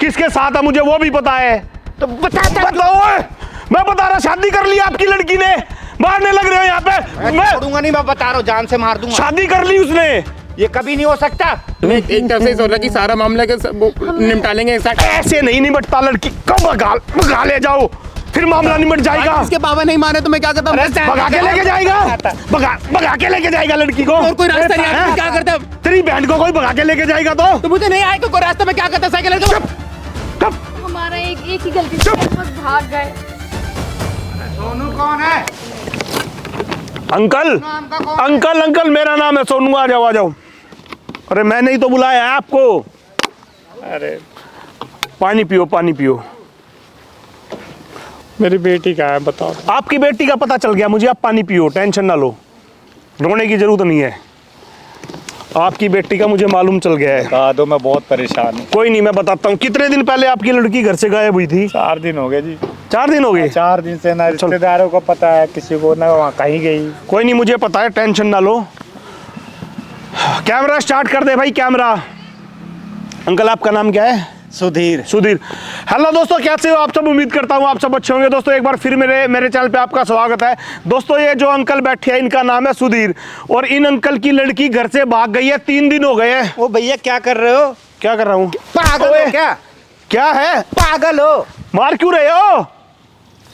किसके साथ है मुझे वो भी पता है। तो बताओ। मैं बता रहा, शादी कर ली आपकी लड़की ने, मारने लग रहे हो यहाँ पे। मैं छोड़ूंगा नहीं, मैं बता रहा हूँ, जान से मार दूंगा। शादी कर ली उसने, ये कभी नहीं हो सकता। मैं एक तरफ से सोच रहा कि सारा मामला के निपटा लेंगे एक साथ। ऐसे नहीं निपटता लड़की को, भगा ले जाओ, फिर मामला निपट जाएगा। इसके बाबा नहीं माने तो मैं क्या करता हूँ? भगा के लेके जाएगा, भगा के लेके जाएगा लड़की को। और कोई रास्ता नहीं है, क्या करता? तेरी बहन को कोई भगा के लेके जाएगा तो मुझे नहीं आए तो कोई रास्ता में क्या करता? साइकिल कब हमारा एक ही गलती से हम बस भाग गए। सोनू कौन है? अंकल अंकल अंकल मेरा नाम है सोनू, आ जाओ आ जाओ। अरे मैंने ही तो बुलाया है आपको। अरे पानी पियो, पानी पियो। मेरी बेटी का है, बताओ। आपकी बेटी का पता चल गया मुझे, आप पानी पियो, टेंशन ना लो, रोने की जरूरत नहीं है। आपकी बेटी का मुझे मालूम चल गया है। बता दो, मैं बहुत परेशान हूँ। कोई नहीं, मैं बताता हूँ। कितने दिन पहले आपकी लड़की घर से गायब हुई थी? 4 दिन हो गए जी। 4 दिन हो गए? 4 दिन से ना रिश्तेदारों को पता है, किसी को ना वहाँ कहीं गई। कोई नहीं, मुझे पता है, टेंशन ना लो। कैमरा स्टार्ट कर दे भाई, कैमरा। अंकल आपका नाम क्या है? सुधीर। सुधीर। हेलो दोस्तों, कैसे हो आप सब? उम्मीद करता हूँ आप सब अच्छे होंगे। दोस्तों एक बार फिर मेरे चैनल पे आपका स्वागत है। दोस्तों ये जो अंकल बैठे हैं इनका नाम है सुधीर, और इन अंकल की लड़की घर से भाग गई है। 3 दिन हो गए हैं। ओ भैया क्या कर रहे हो? क्या कर रहा हूँ? पागल हो क्या? क्या है? पागल हो? मार क्यों रहे हो?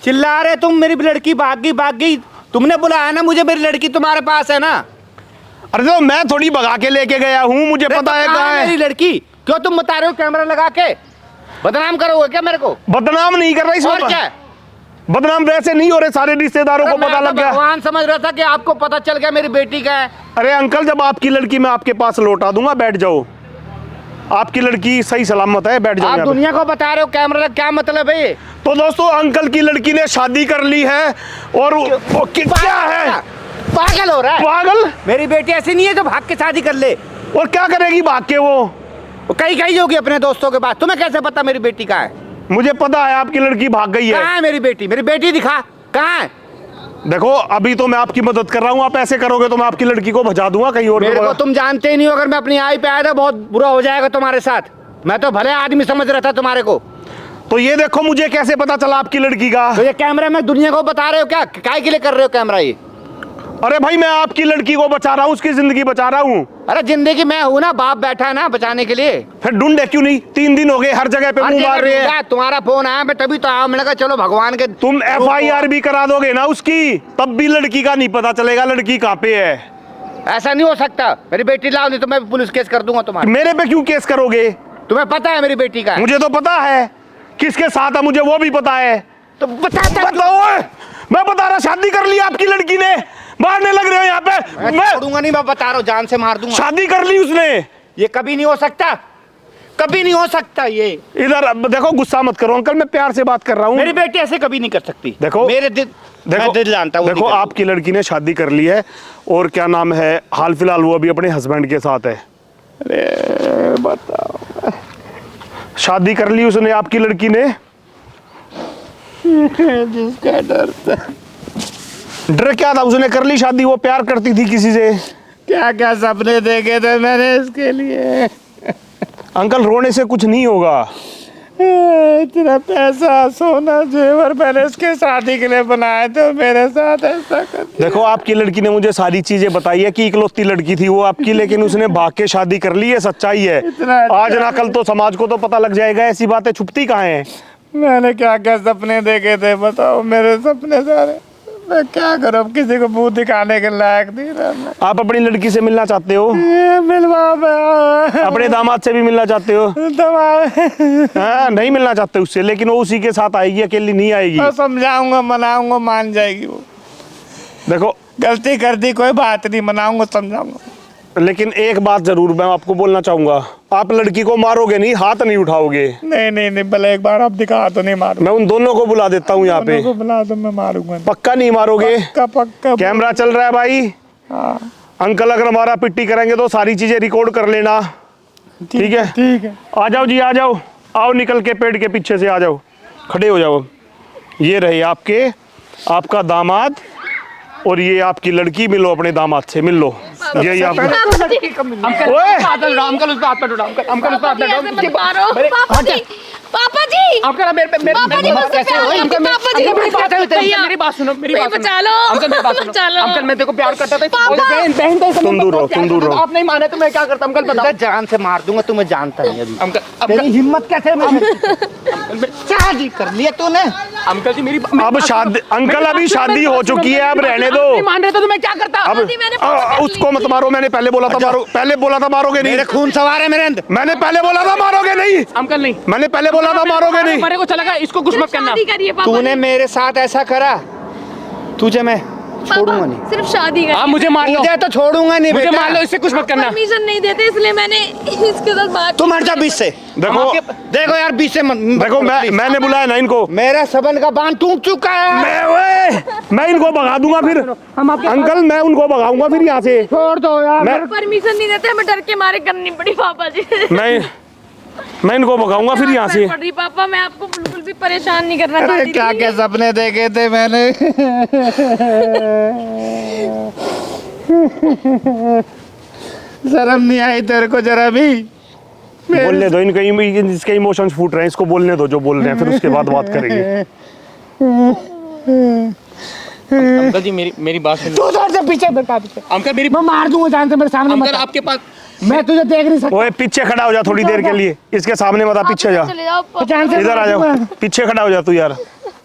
चिल्ला रहे तुम, मेरी लड़की भाग गई। तुमने बुलाया ना मुझे, मेरी लड़की तुम्हारे पास है ना। अरे तो मैं थोड़ी भगा के लेके गया हूँ, मुझे पता है कहाँ है मेरी लड़की। क्यों तुम बता रहे हो कैमरा लगा के? बदनाम करोगे क्या मेरे को? बदनाम नहीं कर रही। और क्या? बदनाम वैसे नहीं हो रहे, सारे रिश्तेदारों को पता लग गया। भगवान समझ रहा था कि आपको पता चल गया मेरी बेटी का है। अरे अंकल, जब आपकी लड़की मैं आपके पास लौटा दूंगा, बैठ जाओ। आपकी लड़की सही सलामत है, बैठ जाओ। आप दुनिया को बता रहे हो कैमरा, क्या मतलब है? तो दोस्तों अंकल की लड़की ने शादी कर ली है, और वो क्या है? पागल हो रहा है? पागल? मेरी बेटी ऐसी नहीं है जो भाग के शादी कर ले। और क्या करेगी भाग के? वो कहीं होगी अपने दोस्तों के पास। तुम्हें कैसे पता मेरी बेटी कहाँ है? मुझे पता है आपकी लड़की भाग गई है। कहाँ है मेरी बेटी? मेरी बेटी दिखा, कहाँ है? देखो अभी तो मैं आपकी मदद कर रहा हूँ, आप ऐसे करोगे तो मैं आपकी लड़की को भजा दूंगा कहीं और। मेरे को तुम जानते ही नहीं हो, अगर मैं अपनी आई पे आया था बहुत बुरा हो जाएगा तुम्हारे साथ। मैं तो भले आदमी समझ रहा था तुम्हारे को। तो ये देखो, मुझे कैसे पता चला आपकी लड़की का? तो ये कैमरा में दुनिया को बता रहे हो क्या? काय के लिए कर रहे हो कैमरा ये? अरे भाई मैं आपकी लड़की को बचा रहा हूँ, उसकी जिंदगी बचा रहा हूँ। अरे जिंदगी मैं हूँ ना, बाप बैठा है ना बचाने के लिए। फिर ढूंढे क्यों नहीं? 3 दिन हो गए, हर जगह पे मुंह मार रहे हैं। तुम्हारा फोन आया, मैं तभी तो आया। मैंने कहा चलो भगवान के। तुम FIR भी करा दोगे ना उसकी, तब भी लड़की का नहीं पता चलेगा लड़की कहाँ पे है। ऐसा नहीं हो सकता। मेरी बेटी लाओ, नहीं तो मैं पुलिस केस कर दूंगा तुम्हारा। मेरे पे क्यों केस करोगे? तुम्हें पता है मेरी बेटी का? मुझे तो पता है, किसके साथ है मुझे वो भी पता है। तो बताओ। मैं बता रहा, शादी कर ली आपकी लड़की ने, मारने लग रहे हो यहाँ पे। मैं छोड़ूंगा नहीं, मैं बता रहा हूँ, जान से मार दूंगा। शादी कर ली उसने। ये कभी नहीं हो सकता, कभी नहीं हो सकता। ये इधर देखो, गुस्सा मत करो अंकल, मैं प्यार से बात कर रहा हूँ। मेरी बेटी ऐसे कभी नहीं कर सकती। देखो मेरे दिल, मैं दिल जानता हूँ। देखो आपकी लड़की ने शादी कर ली है, और क्या नाम है, हाल फिलहाल वो अभी अपने हस्बैंड के साथ है। अरे बताओ। शादी कर ली उसने, आपकी लड़की ने। जिसका डर था। डर क्या था? उसने कर ली शादी, वो प्यार करती थी किसी से। क्या क्या सपने देखे थे मैंने इसके लिए। अंकल रोने से कुछ नहीं होगा। इतना पैसा, सोना, जेवर मैंने इसके शादी के लिए बनाए थे, मेरे साथ ऐसा कर दिया। देखो आपकी लड़की ने मुझे सारी चीजें बताई है कि इकलौती लड़की थी वो आपकी, लेकिन उसने भाग के शादी कर ली है, सच्चाई है। आज ना कल तो समाज को तो पता लग जाएगा, ऐसी बातें छुपती कहाँ हैं। मैंने क्या क्या सपने देखे थे बताओ, मेरे सपने सारे। मैं क्या करूं, किसी को मुंह दिखाने के लायक नहीं रहा। आप अपनी लड़की से मिलना चाहते हो? मिलवा अपने दामाद से भी मिलना चाहते हो? हाँ, नहीं मिलना चाहते उससे, लेकिन वो उसी के साथ आएगी, अकेली नहीं आएगी। समझाऊंगा, मनाऊंगा, मान जाएगी वो। देखो गलती कर दी, कोई बात नहीं, मनाऊंगा, समझाऊंगा। लेकिन एक बात जरूर मैं आपको बोलना चाहूंगा, आप लड़की को मारोगे नहीं, हाथ नहीं उठाओगे। नहीं नहीं नहीं, भले एक बार आप दिखा तो नहीं मारूंगा। मैं उन दोनों को बुला देता हूँ यहाँ पे। बुला दो, मैं मारूंगा। पक्का नहीं मारोगे? पक्का पक्का। कैमरा चल रहा है भाई। हाँ अंकल अगर हमारा पिट्टी करेंगे तो सारी चीजें रिकॉर्ड कर लेना, ठीक है? ठीक है। आ जाओ जी, आ जाओ, आओ निकल के पेड़ के पीछे से आ जाओ, खड़े हो जाओ। ये रहे आपका दामाद, और ये आपकी लड़की। मिलो अपने दामाद से, मिल लो। ये आपका अंकल मेरे पापा जी, मुझसे प्यार करते थे, पापा जी। भैया, मेरी बात सुनो भैया, बचा लो। अंकल मेरी बात बचा लो। सुनो अंकल मैं तेरे को प्यार करता था पापा। बहन तुम दूर रहो, तुम दूर रहो। आप नहीं माने तो मैं क्या करता अंकल बताओ मैं जान से मार दूंगा, तुम्हें जानता नहीं अभी। अंकल तेरी हिम्मत कैसे शादी कर लिया तूने? अंकल जी मेरी अब शादी, अंकल अभी शादी हो चुकी है, अब रहने दो। नहीं मान रहे तो मैं क्या करता अब जी, मैंने फोन कर उसको मत मारो, मैंने पहले बोला था मारो, पहले बोला था मारोगे नहीं। मेरे खून सवार है मेरे अंदर। मैंने पहले बोला था मारोगे नहीं, अंकल नहीं मैंने पहले बोला था मारोगे नहीं। मेरे को चलेगा इसको कुछ मत करना शादी करिए पापा तूने जी। मेरे साथ ऐसा करा, तुझे मैं छोड़ूंगा पापा, नहीं। सिर्फ शादी आप करिए। मुझे मार लो मुझे तो छोड़ूंगा नहीं मुझे बेटा। मार लो इससे कुछ मत करना परमिशन नहीं देते इसलिए मैंने इसके साथ बात तू मर जा बीच से। देखो देखो यार बीच से देखो, मैंने बुलाया ना इनको, मेरा सबन का बांध टूट चुका है। मैं इनको भगा दूंगा फिर। अंकल मैं उनको भगाऊंगा फिर यहाँ से। छोड़ दो यार। मैं परमिशन नहीं देते, हमें डर के मारे करनी पड़ी पापा जी। मैं इनको भगाऊंगा फिर यहाँ से। पड़ रही पापा, मैं आपको बिल्कुल भी परेशान नहीं करना अरे चाहती क्या थी। क्या सपने देखे थे मैंने। शर्म नहीं आई तेरे को जरा भी? बोलने दो इनके, इसके इमोशंस फूट रहे हैं, इसको बोलने दो जो बोल रहे हैं, फिर उसके बाद बात करेंगे। अंकल जी मेरी बात सुनो तू उधर से पीछे बैठा पीछे। अंकल मेरी मैं मार दूंगा जान से, मेरे सामने मत अंकल आ। आपके पास मैं तुझे देख नहीं सकता। ओए पीछे खड़ा हो जा थोड़ी देर के लिए, इसके सामने मत आ, पीछे जा, चले जाओ पापा। जान से इधर आ जाओ, पीछे खड़ा हो जा तू यार।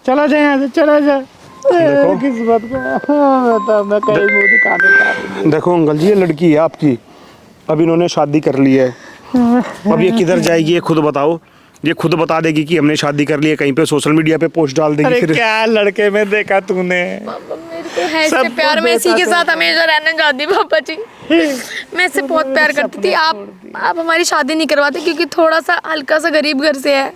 चला जा यहाँ से, चला जा। देखो। किस्मत को बता, मैं कहीं मुंह दिखा देता। देखो अंकल जी, ये लड़की है आपकी, अब इन्होंने शादी कर ली है, अब ये किधर जाएगी ये खुद बताओ। ये खुद बता देगी कि हमने शादी कर ली है, कहीं पे सोशल मीडिया पे पोस्ट डाल देगी अरे फिर। क्या लड़के में देखा तूने? पापा, मेरे को है इससे सब प्यार, मैं इसी के देखा साथ हमेशा रहना चाहती पापा जी। मैं इससे बहुत प्यार करती थी। आप हमारी शादी नहीं करवाते क्योंकि थोड़ा सा हल्का सा गरीब घर से है।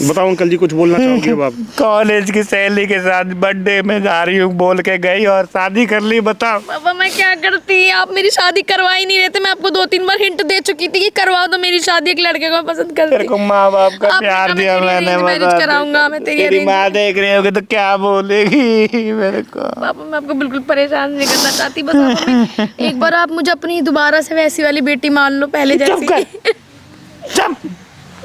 बताओ अंकल जी, कुछ बोलना चाहोगे अब आप? कॉलेज की सहेली के साथ बर्थडे में जा रही हूँ बोल के गई और शादी कर ली। बताओ पापा मैं क्या करती, आप मेरी शादी करवा ही नहीं रहे थे। मैं आपको 2-3 बार हिंट दे चुकी थी कि करवा दो मेरी शादी, एक लड़के को मैं पसंद तेरे करती। को माँ बाप का आपने प्यार कहा मैं दिया तेरी मैंने। arrange marriage बता कराऊंगा, मैं तेरी तेरी arrange- माँ देख रही होगी तो क्या बोलेगी मेरे को? पापा मैं आपको बिल्कुल परेशान नहीं करना चाहती, बस आप हमें एक बार आप मुझे अपनी दोबारा से वैसी वाली बेटी मान लो, पहले चुप जैसी। चुप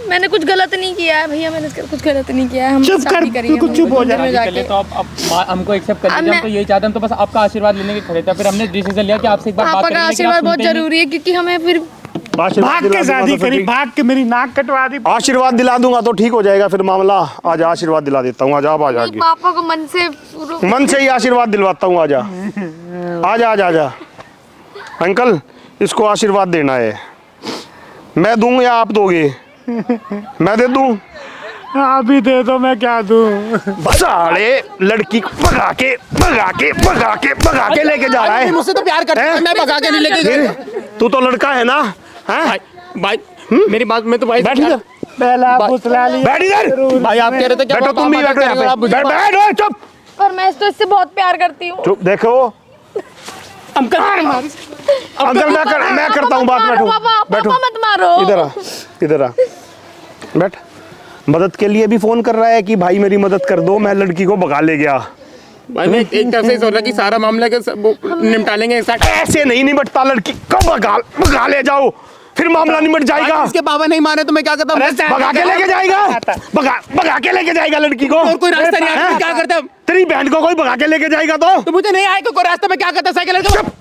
मैंने कुछ गलत नहीं किया है भैया, मैंने कुछ गलत नहीं किया है। हम चुप शादी कर, करी है, तू हम चुप हो जा। मंदिर में चले जाके। तो आप हमको एक्सेप्ट कर अब लीजिए। हम मैं- तो यही चाहते, हम तो बस आपका आशीर्वाद लेने के खड़े थे, फिर हमने डिसीजन लिया कि आपसे एक बार बात पापा करेंगे, का लेकिन आप आशीर्वाद बहुत सुनते ही नहीं। जरूरी है क्योंकि हमें फिर भाग के शादी करी, भाग के मेरी नाक कटवा दी। आशीर्वाद दिला दूंगा तो ठीक हो जाएगा फिर मामला। आज आशीर्वाद दिला देता हूँ, आज आप आ जाके पापा को मन से मन से ही आशीर्वाद दिलवाता हूँ। आजा आजा आजा आजा अंकल, इसको आशीर्वाद देना है। मैं दूं या आप दोगे? मैं दे दूं? आप ही दे दो, मैं क्या दूं? साले लड़की को भगा के लेके जा रहा है। मुझसे तो प्यार करते हैं, मैं भगा के नहीं लेके गया। तू तो लड़का है ना? हैं? भाई मेरी बात में तो भाई बैठ इधर, पहला फुसला लिया। बैठ इधर, भाई आप कह रहे थे कि बैठो, आप तुम भी मदद बैठो यहाँ करेंगे, आप पे। मुझे बैठ बैठ ओए, चुप पर मैं तो इससे बहुत प्यार करती हूँ। चुप। देखो अंकल अंकल, मैं करता हूँ बात। बैठो बैठो, पापा मत मारो। इधर आ बैठ। मदद के लिए भी फोन कर रहा है कि भाई मेरी मदद कर दो, मैं लड़की को भगा ले गया। भाई मैं एक तरफ से सोच रहा कि सारा मामला के निपटा लेंगे एक साथ। ऐसे नहीं निपटता, लड़की को भगा ले जाओ, फिर मामला निपट जाएगा। इसके बाबा नहीं माने तो मैं क्या करता? भगा के लेके जाएगा, भगा के लेके जाएगा लड़की को। और कोई रास्ता नहीं है, हैं? क्या करते हम? तेरी बहन को कोई भगा के लेके जाएगा तो मुझे नहीं आए तो कोई रास्ता में क्या करता? साइकिल लेके चुप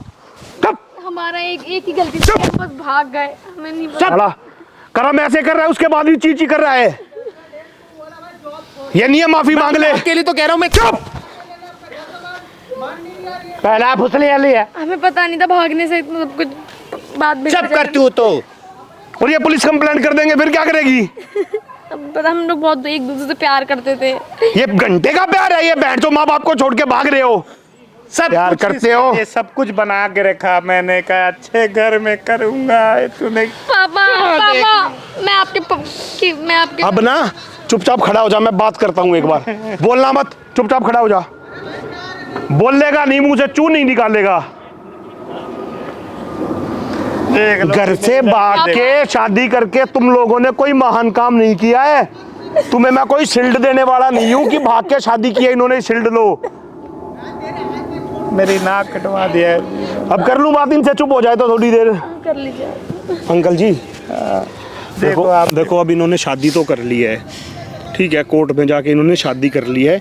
हमारा एक ही गलती थी, हम बस भाग गए, हमें नहीं पता। साला करम ऐसे कर रहा है, उसके बाद भी चीची कर रहा है। ये नहीं है माफी मांग ले। आपके लिए तो कह रहा हूँ मैं। चुप। पहला फुसला लिया। हमें पता नहीं था भागने से इतना सब कुछ बात बिगड़ चुप कर जाएगी। तू तो। और ये पुलिस कंप्लेंट कर देंगे, फिर क्या करेगी? अब पता, हम लोग बहुत एक दूसरे से प्यार करते थे। ये घंटे का प्यार है, ये बहन जो माँ बाप को छोड़ के भाग रहे हो। सब प्यार कुछ करते हो। ये सब कुछ बना के रखा, मैंने कहा अच्छे घर में करूंगा। तूने पापा मैं आपके अब ना चुपचाप खड़ा हो जा, मैं बात करता हूँ एक बार। बोलना मत, चुपचाप खड़ा हो जा। बोलेगा नहीं, मुंह से चू नहीं निकालेगा। देख लो। घर से भाग के शादी करके तुम लोगों ने कोई महान काम नहीं किया है। तुम्हें मैं कोई शील्ड देने वाला नहीं हूँ कि भाग के शादी की है इन्होंने, शील्ड लो। मेरी नाक कटवा दिया है। अब कर लूँ बात इनसे, चुप हो जाए तो थोड़ी देर। कर लीजिए। अंकल जी देखो आप देखो अब इन्होंने शादी तो कर ली है, ठीक है, कोर्ट में जाके इन्होंने शादी कर ली है।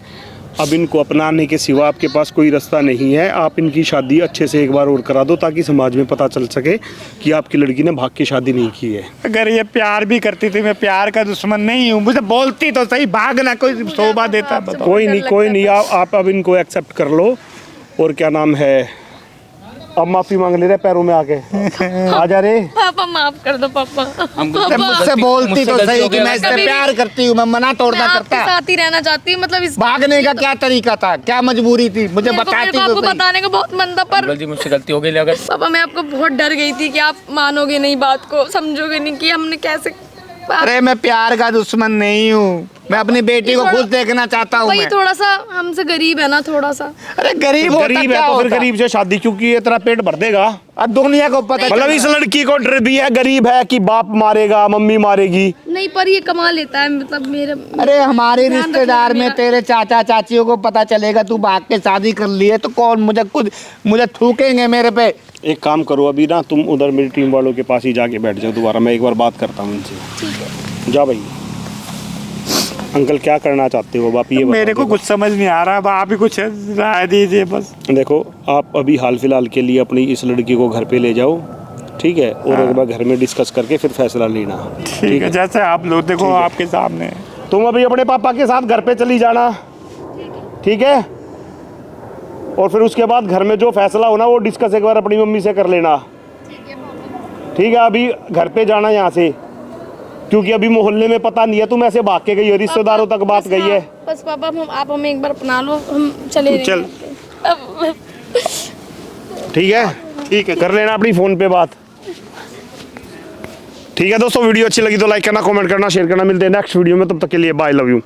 अब इनको अपनाने के सिवा आपके पास कोई रास्ता नहीं है। आप इनकी शादी अच्छे से एक बार और करा दो ताकि समाज में पता चल सके कि आपकी लड़की ने भाग के शादी नहीं की है। अगर ये प्यार भी करती थी, मैं प्यार का दुश्मन नहीं हूँ, मुझे बोलती तो सही, भागना कोई शोभा देता बताओ। कोई नहीं आप अब इनको एक्सेप्ट कर लो। और क्या नाम है, अब माफी मांग ले रहे पैरों में आके। आ जा रे पापा माफ कर दो पापा। मुझसे बोलती तो सही कि मैं इससे प्यार करती हूँ, मैं मना मैं तोड़ना आपके करता। साथ ही रहना चाहती हूँ, मतलब इस भागने का क्या तरीका था, क्या मजबूरी थी, मुझे बताती आपको तो सही। बताने का बहुत मन था, पर अंकल जी मुझसे गलती हो गई, अगर पापा मैं आपको बहुत डर गई थी कि आप मानोगे नहीं बात को, समझोगे नहीं कि हमने कैसे। अरे मैं प्यार का दुश्मन नहीं हूँ, मैं अपनी बेटी को खुश देखना चाहता हूँ। वही मैं थोड़ा सा हमसे गरीब है ना, थोड़ा सा। अरे गरीब होता गरीब क्या है तो फिर होता? गरीब से शादी, क्योंकि ये तेरा पेट भर देगा। अब दुनिया को पता मतलब चला। इस लड़की को डर भी है, गरीब है कि बाप मारेगा मम्मी मारेगी। नहीं पर ये कमा लेता है, मतलब मेरे। अरे हमारे ध्यान रिश्तेदार रखना में मेरा। तेरे चाचा चाचियों को पता चलेगा तू भाग के शादी कर ली है तो कौन मुझे थूकेंगे मेरे पे। एक काम करो, अभी ना तुम उधर मेरी टीम वालों के पास ही जाके बैठ जाओ दोबारा, मैं एक बार बात करता हूँ इनसे। जा भाई। अंकल क्या करना चाहते हो बाप, ये मेरे को बताओ। कुछ समझ नहीं आ रहा, अब आप ही कुछ राय दीजिए बस। देखो आप अभी हाल फिलहाल के लिए अपनी इस लड़की को घर पे ले जाओ, ठीक है, और एक बार घर में डिस्कस करके फिर फैसला लेना। ठीक है, जैसे आप लोग देखो आपके सामने है। तुम अभी अपने पापा के साथ घर पे चली जाना, ठीक है, और फिर उसके बाद घर में जो फैसला होना वो डिस्कस एक बार अपनी मम्मी से कर लेना, ठीक है। अभी घर पे जाना यहाँ से, क्योंकि अभी मोहल्ले में पता नहीं है तुम ऐसे भाग के गई हो, रिश्तेदारों तक बात गई है। बस पापा आप हमें एक बार अपना लो, हम चले चल। अब ठीक है कर लेना अपनी फ़ोन पे बात। ठीक है दोस्तों, वीडियो अच्छी लगी तो लाइक करना, कमेंट करना, शेयर करना। मिलते हैं नेक्स्ट वीडियो में, तब तक के लिए बाय, लव यू।